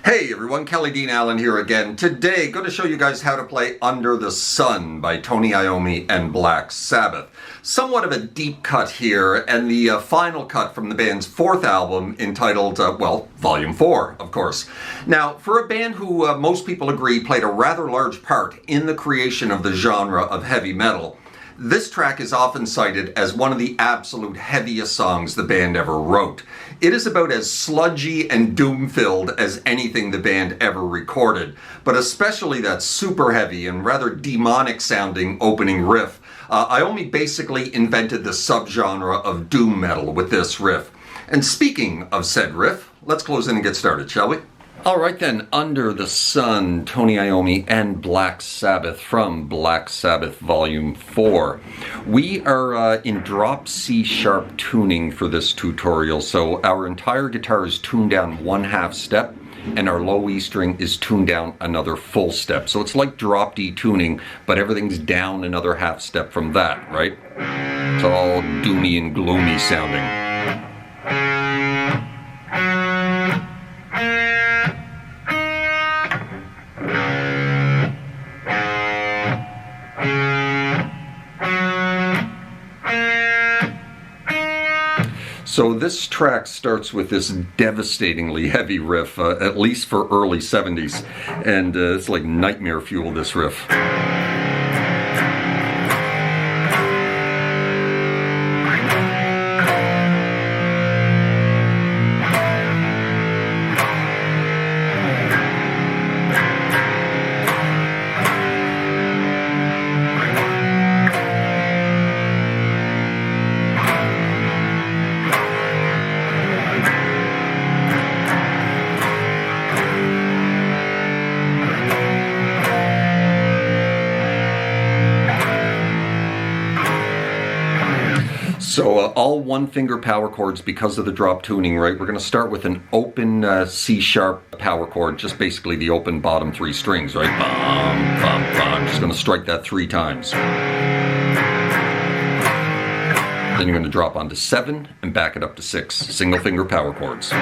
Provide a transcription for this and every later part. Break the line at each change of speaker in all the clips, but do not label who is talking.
Hey everyone, Kelly Dean Allen here again. Today, going to show you guys how to play Under the Sun by Tony Iommi and Black Sabbath. Somewhat of a deep cut here, and the final cut from the band's fourth album entitled, Volume 4, of course. Now, for a band who most people agree played a rather large part in the creation of the genre of heavy metal, this track is often cited as one of the absolute heaviest songs the band ever wrote. It is about as sludgy and doom-filled as anything the band ever recorded, but especially that super heavy and rather demonic-sounding opening riff. Iommi basically invented the subgenre of doom metal with this riff. And speaking of said riff, let's close in and get started, shall we? Alright then, Under the Sun, Tony Iommi and Black Sabbath from Black Sabbath Volume 4. We are in drop C sharp tuning for this tutorial, so our entire guitar is tuned down 1/2 step, and our low E string is tuned down another full step. So it's like drop D tuning, but everything's down another 1/2 step from that, right? It's all doomy and gloomy sounding. So this track starts with this devastatingly heavy riff, at least for early 70s, and it's like nightmare fuel, this riff. So all one finger power chords because of the drop tuning, right? We're going to start with an open C sharp power chord, just basically the open bottom 3 strings, right? Bum, bum, bum. Just going to strike that 3 times. Then you're going to drop onto 7 and back it up to 6. Single finger power chords. 2,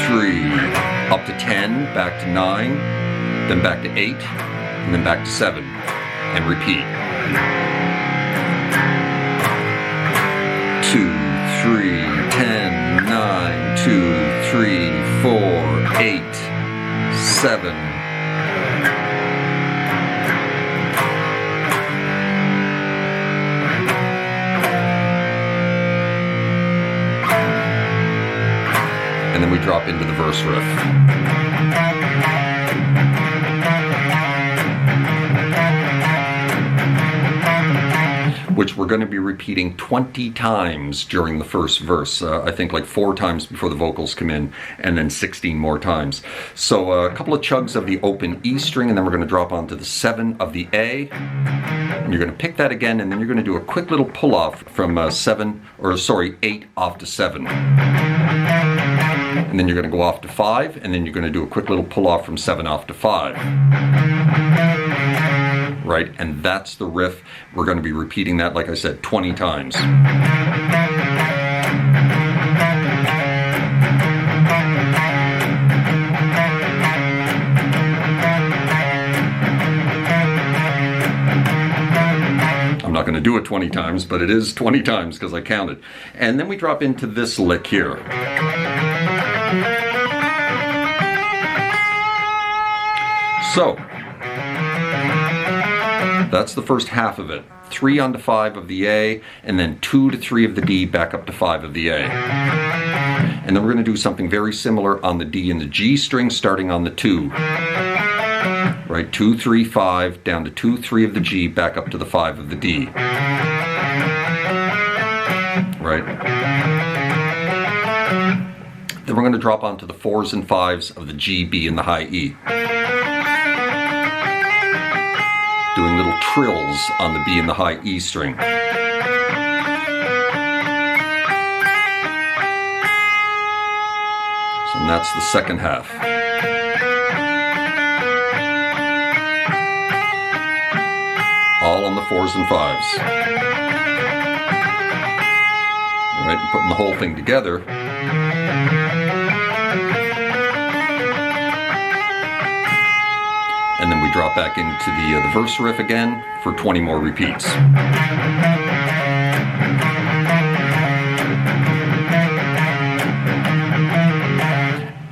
3, up to 10, back to 9, then back to 8, and then back to 7, and repeat. 2, 3, 10, 9, 2, 3, 4, 8, 7. And then we drop into the verse riff. Which we're going to be repeating 20 times during the first verse. I think like 4 times before the vocals come in, and then 16 more times. So a couple of chugs of the open E string, and then we're going to drop onto the 7 of the A. And you're going to pick that again, and then you're going to do a quick little pull-off from 8 off to 7. And then you're going to go off to 5, and then you're going to do a quick little pull-off from 7 off to 5. Right, and that's the riff. We're going to be repeating that, like I said, 20 times. I'm not going to do it 20 times, but it is 20 times because I counted. And then we drop into this lick here. So that's the first half of it. 3 onto 5 of the A, and then 2 to 3 of the D, back up to 5 of the A. And then we're going to do something very similar on the D and the G string, starting on the 2. Right, 2, 3, 5, down to 2, 3 of the G, back up to the 5 of the D. Right. Then we're going to drop onto the 4s and 5s of the G, B, and the high E. Doing little trills on the B and the high E string. So that's the second half. All on the 4s and 5s. All right, putting the whole thing together. drop back into the verse riff again for 20 more repeats.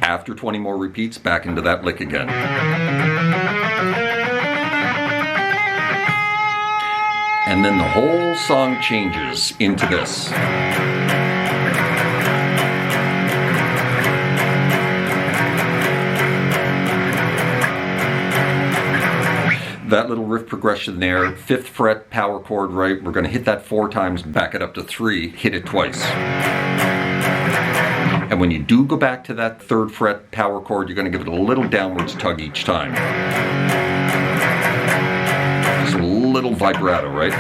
After 20 more repeats, back into that lick again. And then the whole song changes into this. That little riff progression there, 5th fret power chord, right? We're going to hit that 4 times, back it up to 3, hit it twice. And when you do go back to that 3rd fret power chord, you're going to give it a little downwards tug each time. Just a little vibrato, right?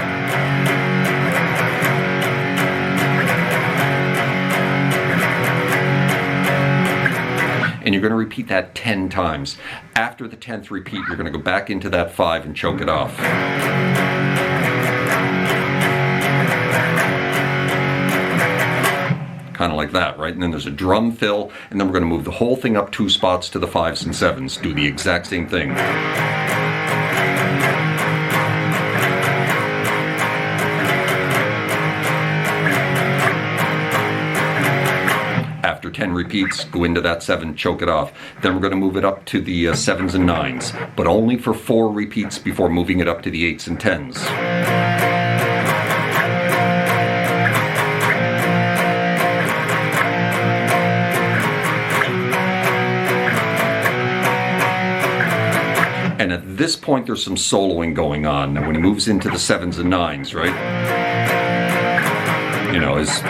And you're going to repeat that 10 times. After the 10th repeat, you're going to go back into that 5 and choke it off. Kind of like that, right? And then there's a drum fill, and then we're going to move the whole thing up 2 spots to the 5s and 7s. Do the exact same thing. After 10 repeats, go into that 7, choke it off. Then we're going to move it up to the 7s and 9s, but only for 4 repeats before moving it up to the 8s and 10s. And at this point, there's some soloing going on. Now, when he moves into the 7s and 9s, right? You know, his...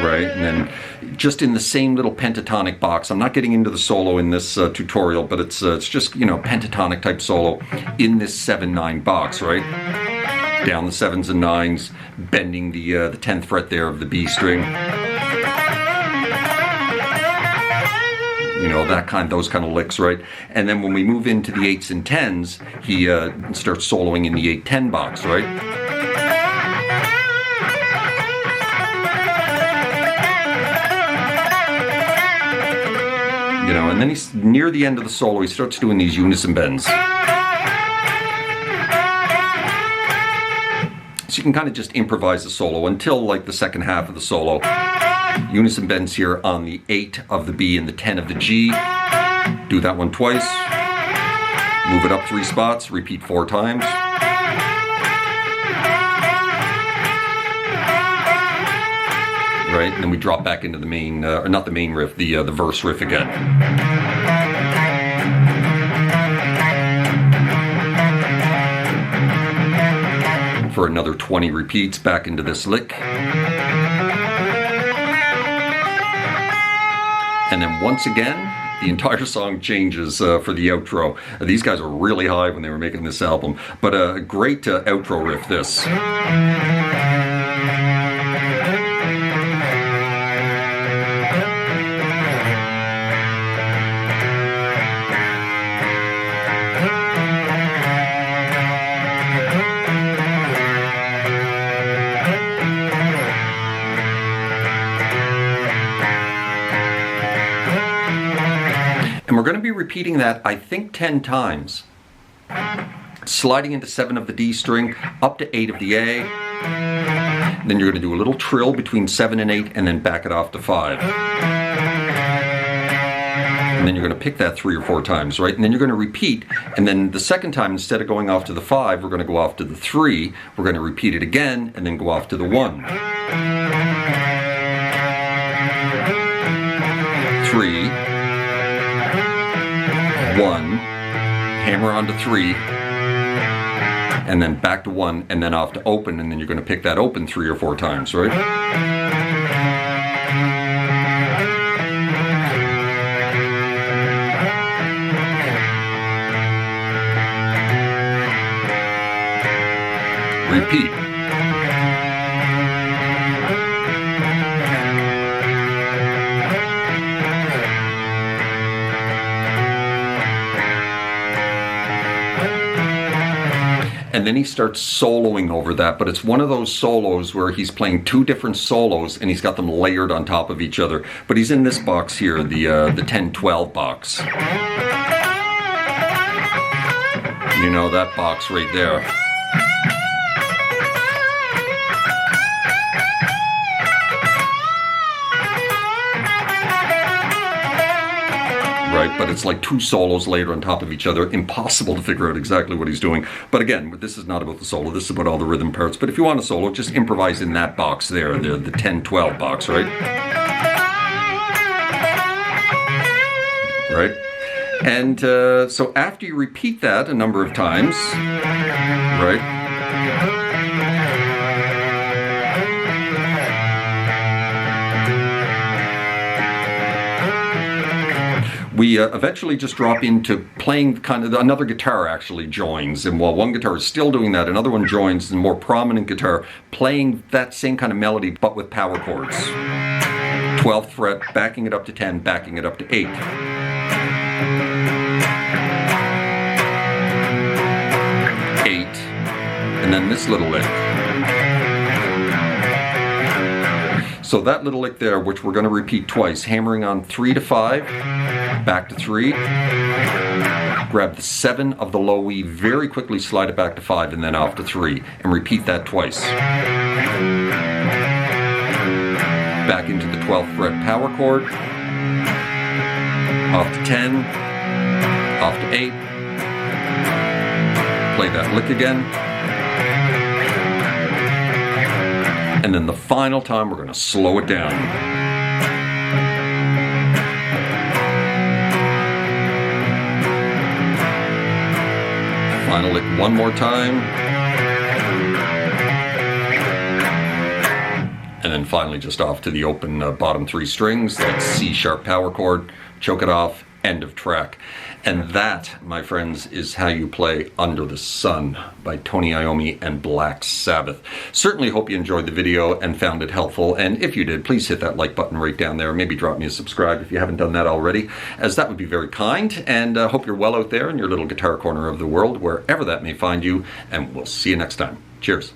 Right, and then just in the same little pentatonic box. I'm not getting into the solo in this tutorial, but it's just, you know, pentatonic type solo in this 7-9 box, right? Down the 7s and 9s, bending the 10th fret there of the B string. You know, those kind of licks, right? And then when we move into the 8s and 10s, he starts soloing in the 8-10 box, right? You know, and then he's near the end of the solo, he starts doing these unison bends. So you can kind of just improvise the solo until like the second half of the solo. Unison bends here on the 8 of the B and the 10 of the G. Do that one twice. Move it up 3 spots, repeat 4 times. Right, and then we drop back into the main, or not the main riff, the verse riff again. For another 20 repeats, back into this lick. And then once again, the entire song changes for the outro. These guys were really high when they were making this album, but a great outro riff, this. And we're going to be repeating that, I think, 10 times. Sliding into 7 of the D string, up to 8 of the A. And then you're going to do a little trill between 7 and 8, and then back it off to 5. And then you're going to pick that 3 or 4 times, right? And then you're going to repeat. And then the second time, instead of going off to the 5, we're going to go off to the 3. We're going to repeat it again, and then go off to the 1. 3. 1, hammer onto 3, and then back to 1, and then off to open, and then you're going to pick that open 3 or 4 times, right? Repeat. and then he starts soloing over that, but it's one of those solos where he's playing two different solos and he's got them layered on top of each other. But he's in this box here, the 10-12 box. You know, that box right there. Right, but it's like two solos layered on top of each other. Impossible to figure out exactly what he's doing. But again, this is not about the solo. This is about all the rhythm parts. But if you want a solo, just improvise in that box there, the 10-12 box, right? Right? And so after you repeat that a number of times, right? We eventually just drop into playing kind of, another guitar actually joins, and while one guitar is still doing that, another one joins, and more prominent guitar playing that same kind of melody but with power chords. 12th fret, backing it up to 10, backing it up to 8. And then this little lick. So that little lick there, which we're going to repeat twice, hammering on 3 to 5, back to 3, grab the 7 of the low E, very quickly slide it back to 5 and then off to 3, and repeat that twice. Back into the 12th fret power chord, off to 10, off to 8, play that lick again. And then the final time, we're going to slow it down. Final lick one more time. And then finally just off to the open bottom 3 strings, that C sharp power chord, choke it off, end of track. And that, my friends, is how you play Under the Sun by Tony Iommi and Black Sabbath. Certainly hope you enjoyed the video and found it helpful. And if you did, please hit that like button right down there. Maybe drop me a subscribe if you haven't done that already, as that would be very kind. And hope you're well out there in your little guitar corner of the world, wherever that may find you. And we'll see you next time. Cheers.